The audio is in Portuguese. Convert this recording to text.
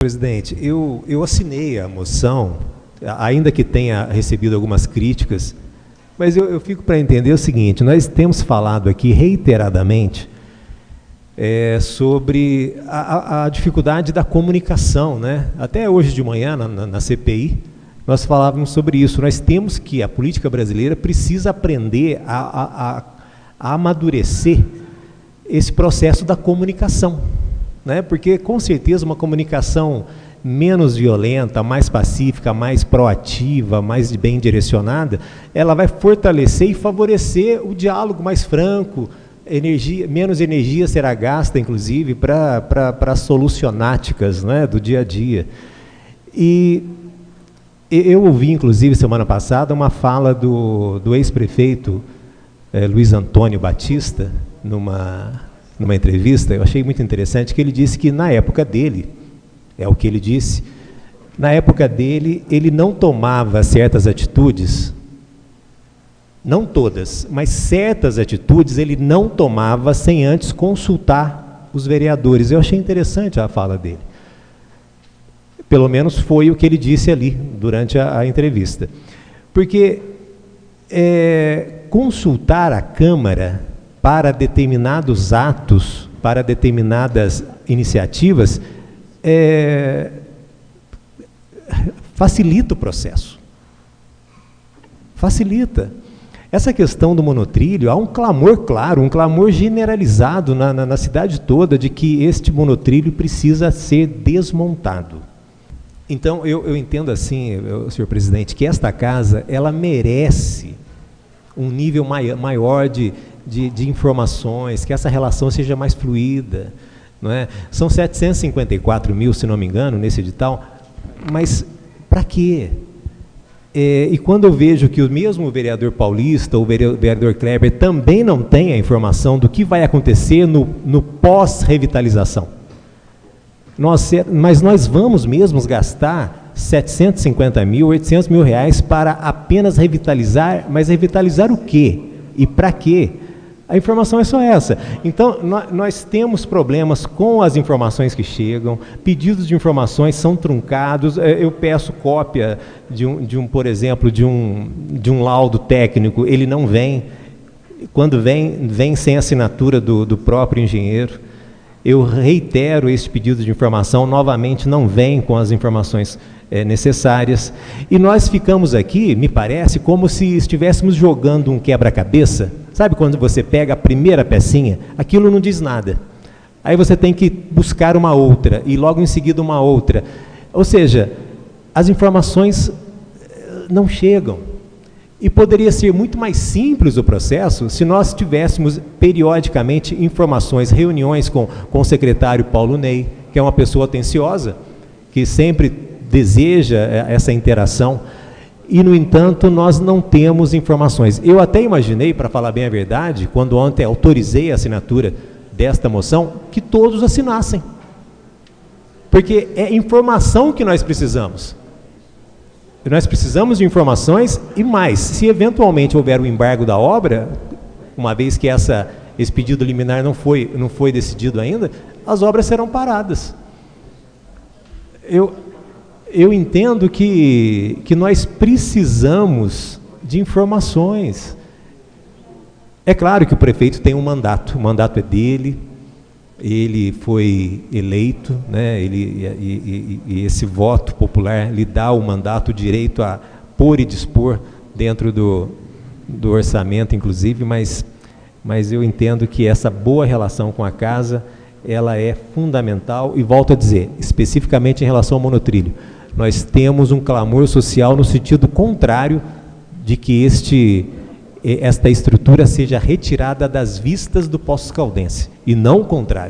Presidente, eu assinei a moção, ainda que tenha recebido algumas críticas, mas eu fico para entender o seguinte: nós temos falado aqui reiteradamente sobre a dificuldade da comunicação, né? Até hoje de manhã, na CPI, nós falávamos sobre isso. Nós temos que, a política brasileira precisa aprender a amadurecer esse processo da comunicação, né? Porque, com certeza, uma comunicação menos violenta, mais pacífica, mais proativa, mais bem direcionada, ela vai fortalecer e favorecer o diálogo mais franco, menos energia será gasta, inclusive, para solucionáticas, né, do dia a dia. E eu ouvi, inclusive, semana passada, uma fala do ex-prefeito Luiz Antônio Batista, numa entrevista. Eu achei muito interessante, que ele disse que na época dele, é o que ele disse, na época dele, ele não tomava certas atitudes, não todas, mas certas atitudes ele não tomava sem antes consultar os vereadores. Eu achei interessante a fala dele. Pelo menos foi o que ele disse ali, durante a entrevista. Porque consultar a Câmara para determinados atos, para determinadas iniciativas, facilita o processo. Facilita. Essa questão do monotrilho, há um clamor claro, um clamor generalizado na cidade toda de que este monotrilho precisa ser desmontado. Então, eu entendo assim, senhor presidente, que esta casa, ela merece um nível maior de informações, que essa relação seja mais fluida, não é? São 754 mil, se não me engano, nesse edital, mas para quê? E quando eu vejo que o mesmo vereador Paulista, ou o vereador Kleber, também não tem a informação do que vai acontecer no pós-revitalização, mas nós vamos mesmo gastar 750 mil, 800 mil reais para apenas revitalizar, mas revitalizar o quê? E para quê? A informação é só essa. Então, nós temos problemas com as informações que chegam, pedidos de informações são truncados. Eu peço cópia por exemplo, de um laudo técnico, ele não vem. Quando vem sem assinatura do próprio engenheiro. Eu reitero esse pedido de informação, novamente não vem com as informações necessárias. E nós ficamos aqui, me parece, como se estivéssemos jogando um quebra-cabeça. Sabe quando você pega a primeira pecinha? Aquilo não diz nada. Aí você tem que buscar uma outra, e logo em seguida uma outra. Ou seja, as informações não chegam. E poderia ser muito mais simples o processo se nós tivéssemos periodicamente informações, reuniões com o secretário Paulo Ney, que é uma pessoa atenciosa, que sempre deseja essa interação. E, no entanto, nós não temos informações. Eu até imaginei, para falar bem a verdade, quando ontem autorizei a assinatura desta moção, que todos assinassem. Porque é informação que nós precisamos. Nós precisamos de informações e mais. Se eventualmente houver o embargo da obra, uma vez que esse pedido liminar não foi decidido ainda, as obras serão paradas. Eu entendo que nós precisamos de informações. É claro que o prefeito tem um mandato, o mandato é dele, ele foi eleito, né, e esse voto popular lhe dá o mandato, o direito a pôr e dispor dentro do orçamento, inclusive, mas eu entendo que essa boa relação com a casa, ela é fundamental, e volto a dizer, especificamente em relação ao monotrilho, nós temos um clamor social no sentido contrário de que esta estrutura seja retirada das vistas do Poços Caldense, e não o contrário.